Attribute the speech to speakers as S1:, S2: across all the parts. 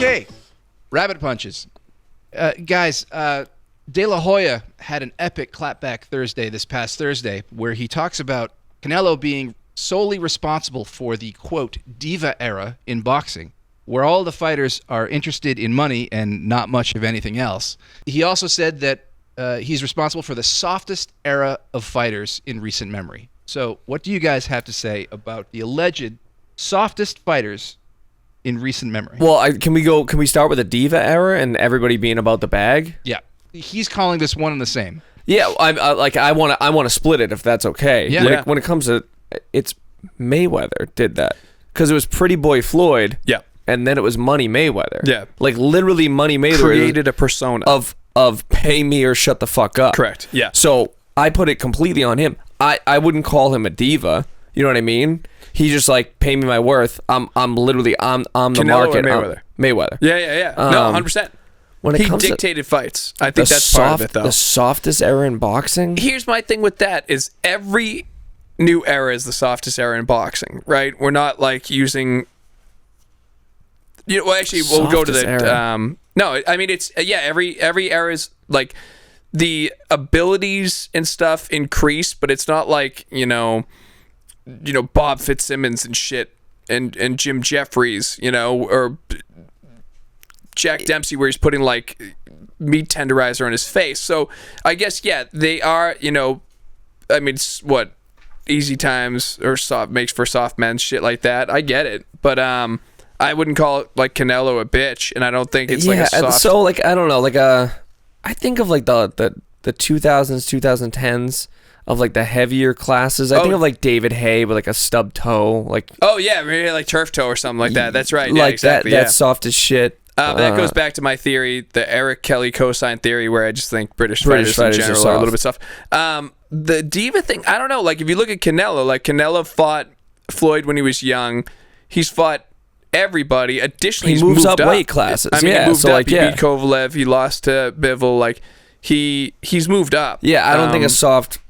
S1: Okay, rabbit punches. Guys, De La Hoya had an epic clapback this past Thursday, where he talks about Canelo being solely responsible for the, quote, diva era in boxing, where all the fighters are interested in money and not much of anything else. He also said that he's responsible for the softest era of fighters in recent memory. So what do you guys have to say about the alleged softest fighters in recent memory?
S2: Well, can we start with the diva era and everybody being about the bag?
S1: Yeah. He's calling this one and the same.
S2: Yeah, I want to split it if that's okay.
S1: Yeah.
S2: When it comes to, it's Mayweather did that because it was Pretty Boy Floyd.
S3: Yeah.
S2: And then it was Money Mayweather.
S3: Yeah.
S2: Like literally Money Mayweather
S3: created a persona
S2: of pay me or shut the fuck up.
S3: Correct. Yeah.
S2: So I put it completely on him. I wouldn't call him a diva. You know what I mean? He's just like, pay me my worth. I'm literally the
S3: Canelo
S2: market.
S3: Or Mayweather?
S2: Mayweather.
S3: Yeah. No, 100%.
S2: When it
S3: he
S2: comes
S3: dictated fights. I think that's part of it, though.
S2: The softest era in boxing?
S3: Here's my thing with that is every new era is the softest era in boxing, right? We're not like using... well, actually, we'll go to the... no, I mean, it's... Yeah, every era is like... The abilities and stuff increase, but it's not like, Bob Fitzsimmons and shit and Jim Jeffries, or Jack Dempsey where he's putting like meat tenderizer on his face. So I guess, yeah, they are, I mean, what easy times or soft makes for soft men, shit like that. I get it. But I wouldn't call it like Canelo a bitch, and I don't think it's like a soft.
S2: So like, I don't know, like I think of like the 2000s, 2010s of like the heavier classes. I think of like David Hay with like a stub toe, like
S3: maybe like turf toe or something like that. That's right.
S2: Like
S3: yeah, exactly.
S2: That's soft as shit.
S3: That goes back to my theory, the Eric Kelly cosign theory, where I just think British fighters in general are a little bit soft. The diva thing, I don't know. Like if you look at Canelo, like Canelo fought Floyd when he was young. He's fought everybody. Additionally,
S2: he moves up weight classes.
S3: I mean,
S2: yeah,
S3: he moved
S2: so
S3: up.
S2: Like,
S3: he beat Kovalev. He lost to Bivol. Like he's moved up.
S2: Yeah, I don't think a soft.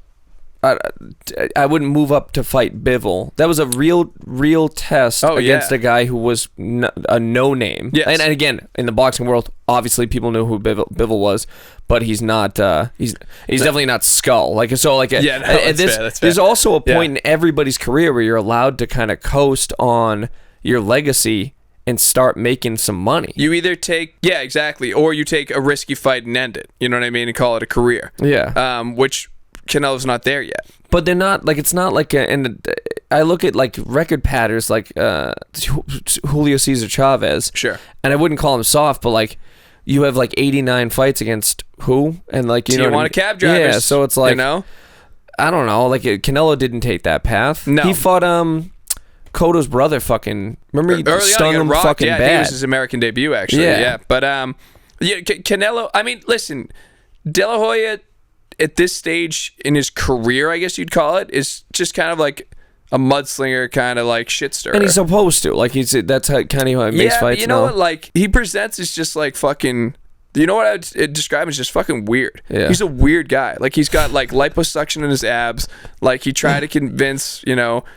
S2: I wouldn't move up to fight Bivol. That was a real test against a guy who was a no name.
S3: Yes.
S2: And again, in the boxing world, obviously people know who Bivol was, but he's not. He's definitely not Skull. Like so, like
S3: that's fair.
S2: There's also a point in everybody's career where you're allowed to kind of coast on your legacy and start making some money.
S3: You either take, exactly, or you take a risky fight and end it. You know what I mean? And call it a career.
S2: Yeah.
S3: Which Canelo's not there yet.
S2: But they're not, like, it's not like, and I look at, like, record patterns like Julio Cesar Chavez.
S3: Sure.
S2: And I wouldn't call him soft, but, like, you have, like, 89 fights against who? And, like, you know
S3: Tijuana cab drivers.
S2: Yeah, so it's like, I don't know. Like, Canelo didn't take that path.
S3: No.
S2: He fought, Cotto's brother fucking... Remember, he stung him fucking bad.
S3: Yeah, it was his American debut, actually. Yeah. But, Canelo... I mean, listen, De La Hoya, at this stage in his career, I guess you'd call it, is just kind of like a mudslinger, kind of like shit stirrer.
S2: And he's supposed to. Like, that's how kind of how he makes fights.
S3: You know what? Like, he presents as just like fucking... You know what I would describe as just fucking weird.
S2: Yeah.
S3: He's a weird guy. Like, he's got, like, liposuction in his abs. Like, he tried to convince,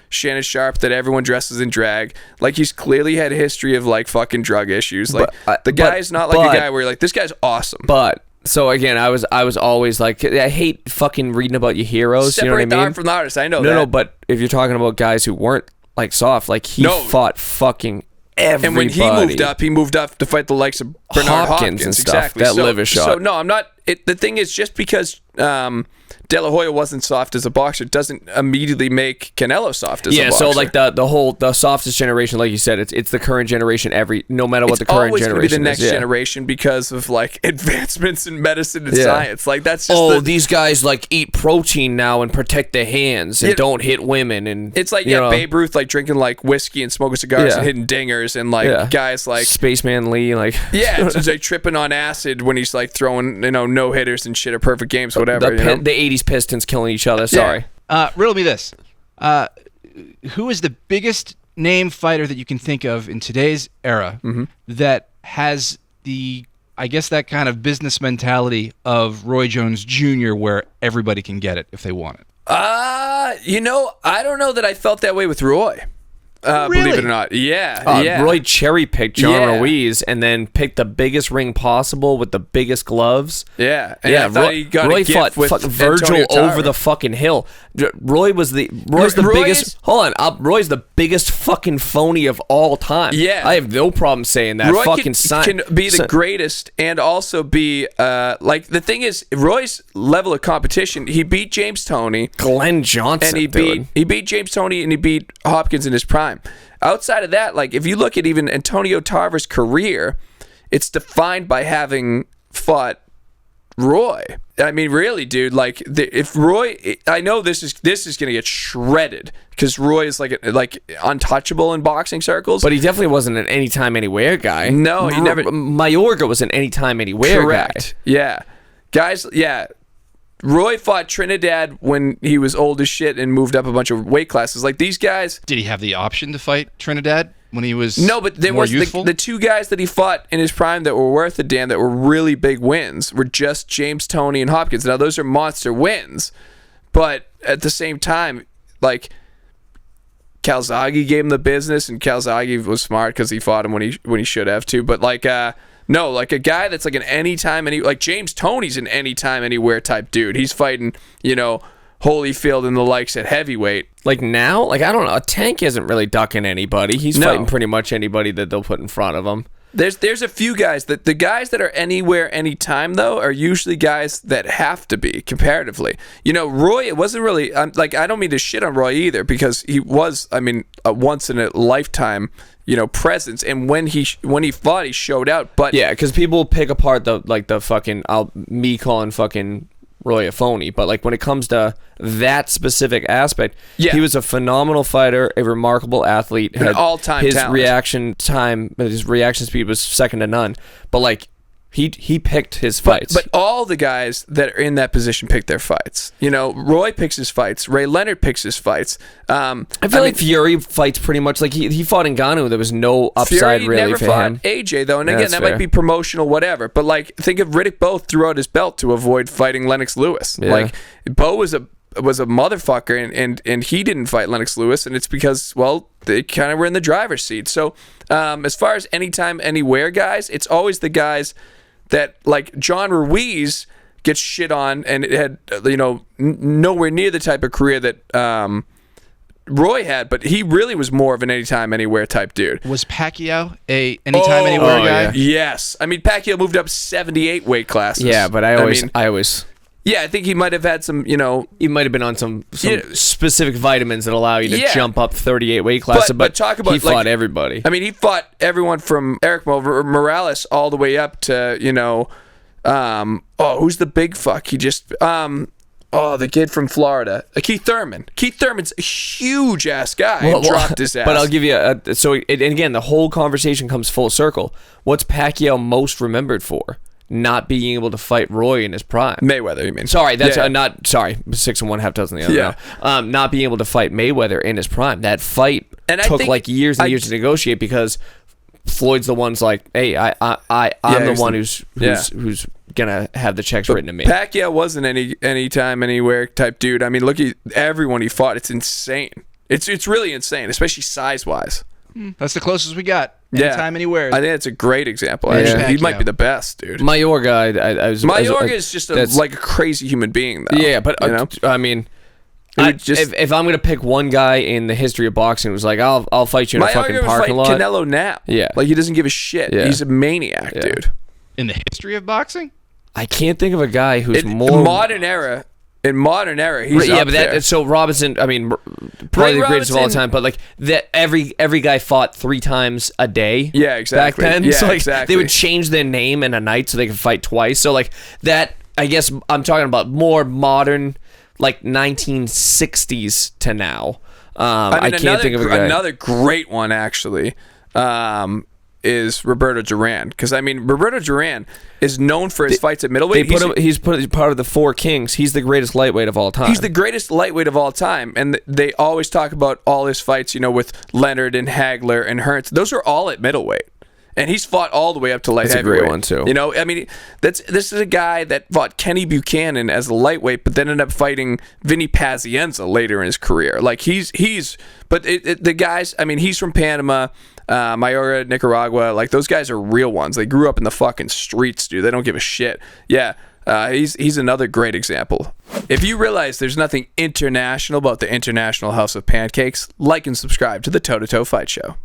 S3: Shannon Sharp that everyone dresses in drag. Like, he's clearly had a history of, like, fucking drug issues. Like, the guy's not like a guy where you're like, this guy's awesome.
S2: But... So again, I was always like, I hate fucking reading about your heroes.
S3: Separate
S2: you know what I mean?
S3: the arm from the artist. I know that.
S2: No, but if you're talking about guys who weren't like soft, like he fought fucking everybody.
S3: And when he moved up to fight the likes of Bernard Hopkins
S2: and stuff.
S3: Exactly.
S2: That liver shot.
S3: So no, I'm not. The thing is, just because De La Hoya wasn't soft as a boxer doesn't immediately make Canelo soft as a boxer.
S2: So like the softest generation, like you said, it's the current generation. No matter what the current generation is. It's always going to be the
S3: next generation because of like advancements in medicine and science. Like that's just
S2: these guys like eat protein now and protect their hands and don't hit women and
S3: it's like Babe Ruth like drinking like whiskey and smoking cigars and hitting dingers and like guys like
S2: Spaceman Lee like
S3: it's like tripping on acid when he's like throwing no hitters and shit at perfect games whatever.
S2: The 80s Pistons killing each other. Sorry.
S1: Riddle me this. Who is the biggest name fighter that you can think of in today's era that has that kind of business mentality of Roy Jones Jr. where everybody can get it if they want it?
S3: I don't know that I felt that way with Roy.
S1: Really?
S3: Believe it or not. Yeah.
S2: Roy cherry picked John
S3: Yeah.
S2: Ruiz and then picked the biggest ring possible with the biggest gloves.
S3: Yeah. And I thought he got
S2: Roy
S3: a gift
S2: fought
S3: with
S2: fucking Virgil
S3: Antonio Tarver.
S2: over the fucking hill. Roy's the biggest. Hold on, Roy's the biggest fucking phony of all time.
S3: Yeah.
S2: I have no problem saying that.
S3: Roy
S2: fucking
S3: can be the greatest and also be like the thing is Roy's level of competition. He beat James Toney,
S2: Glenn Johnson,
S3: and he beat James Toney and he beat Hopkins in his prime. Outside of that, like if you look at even Antonio Tarver's career, it's defined by having fought Roy. I mean, really, dude. Like, if Roy, I know this is gonna get shredded because Roy is like untouchable in boxing circles.
S2: But he definitely wasn't an anytime anywhere guy.
S3: No, he never.
S2: Mayorga was an anytime anywhere
S3: Correct.
S2: guy.
S3: Yeah, guys. Yeah. Roy fought Trinidad when he was old as shit and moved up a bunch of weight classes. Like these guys.
S1: Did he have the option to fight Trinidad when he was
S3: No, but there
S1: more
S3: was
S1: youthful?
S3: the two guys that he fought in his prime that were worth a damn, that were really big wins, were just James Toney and Hopkins. Now those are monster wins, but at the same time, like Calzaghe gave him the business, and Calzaghe was smart because he fought him when he should have too. But like no, like a guy that's like an anytime like James Toney's an anytime anywhere type dude. He's fighting, Holyfield and the likes at heavyweight.
S2: Like now, like I don't know, a Tank isn't really ducking anybody. He's fighting pretty much anybody that they'll put in front of him.
S3: There's a few guys that the guys that are anywhere, anytime though are usually guys that have to be comparatively. Roy, it wasn't really. I don't mean to shit on Roy either because he was. I mean, a once in a lifetime. Presence, and when he fought, he showed out. But
S2: yeah, because people pick apart the fucking me calling fucking Roy a phony, but like when it comes to that specific aspect, he was a phenomenal fighter, a remarkable athlete,
S3: an all-time
S2: his
S3: talent.
S2: His reaction speed was second to none. But like he picked his fights.
S3: But all the guys that are in that position pick their fights. Roy picks his fights. Ray Leonard picks his fights.
S2: I feel like Fury fights pretty much like he fought Ngannou. There was no upside
S3: Fury
S2: really
S3: never
S2: for
S3: fought
S2: him.
S3: AJ though, and
S2: Yeah,
S3: again
S2: that's
S3: that
S2: fair.
S3: might be promotional, whatever. But like, think of Riddick Bowe threw out his belt to avoid fighting Lennox Lewis.
S2: Yeah.
S3: Like Bowe was a motherfucker, and he didn't fight Lennox Lewis, and it's because they kind of were in the driver's seat. So as far as anytime, anywhere guys, it's always the guys that like John Ruiz gets shit on, and it had nowhere near the type of career that Roy had, but he really was more of an anytime, anywhere type dude.
S1: Was Pacquiao a anytime, anywhere guy?
S2: yeah.
S3: Yes, I mean Pacquiao moved up 78 weight classes.
S2: Yeah, but I always.
S3: Yeah, I think he might have had some,
S2: He might have been on some
S3: Yeah.
S2: specific vitamins that allow you to
S3: Yeah.
S2: jump up 38 weight classes.
S3: But talk about
S2: he fought
S3: like,
S2: everybody.
S3: I mean, he fought everyone from Eric Morales all the way up to who's the big fuck? He just the kid from Florida, Keith Thurman. Keith Thurman's a huge ass guy. And dropped his ass.
S2: But I'll give you and again, the whole conversation comes full circle. What's Pacquiao most remembered for? Not being able to fight Roy in his prime.
S3: Mayweather, you mean?
S2: Sorry, that's
S3: Yeah.
S2: not sorry. 6 and 1/2 dozen the other.
S3: Yeah.
S2: No. Not being able to fight Mayweather in his prime. That fight
S3: And I
S2: took
S3: think-
S2: like years and years to negotiate because Floyd's the one's like, hey, I'm the one who's gonna have the checks written to me.
S3: Pacquiao wasn't anytime, anywhere type dude. I mean, look at everyone he fought. It's insane. It's really insane, especially size wise.
S1: That's the closest we got.
S3: Yeah.
S1: Anytime, anywhere.
S3: I think it's a great example.
S2: Yeah.
S3: Actually, he
S1: Pacquiao.
S3: might be the best, dude.
S2: Mayorga,
S3: Mayorga is just like a crazy human being, though.
S2: yeah, but I mean. If I'm gonna pick one guy in the history of boxing who's like, I'll fight you in a fucking
S3: Mayorga would
S2: parking
S3: fight
S2: lot.
S3: Canelo now.
S2: Yeah.
S3: Like he doesn't give a shit.
S2: Yeah.
S3: He's a maniac,
S2: Yeah.
S3: dude.
S1: In the history of boxing?
S2: I can't think of a guy who's
S3: In
S2: more
S3: modern era, he's
S2: yeah,
S3: up
S2: but
S3: there.
S2: so Robinson. I mean, probably the greatest of all
S3: Robinson-
S2: time. But like that, every guy fought 3 times a day.
S3: Yeah, exactly.
S2: Back then,
S3: Yeah,
S2: so like
S3: exactly.
S2: they would change their name in a night so they could fight twice. So like that, I guess I'm talking about more modern, like 1960s to now. I can't think of a guy.
S3: Another great one actually. Is Roberto Duran, because I mean Roberto Duran is known for his fights at middleweight.
S2: He's part of the 4 kings. He's the greatest lightweight of all time.
S3: He's the greatest lightweight of all time, and they always talk about all his fights, with Leonard and Hagler and Hearns. Those are all at middleweight, And he's fought all the way up to light
S2: That's a
S3: heavyweight.
S2: great one, too.
S3: You know, I mean, this is a guy that fought Kenny Buchanan as a lightweight, but then ended up fighting Vinny Pazienza later in his career. Like the guys, I mean, he's from Panama, Mayorga, Nicaragua. Like those guys are real ones. They grew up in the fucking streets, dude. They don't give a shit. Yeah. He's another great example. If you realize there's nothing international about the International House of Pancakes, like and subscribe to the Toe to Toe Fight Show.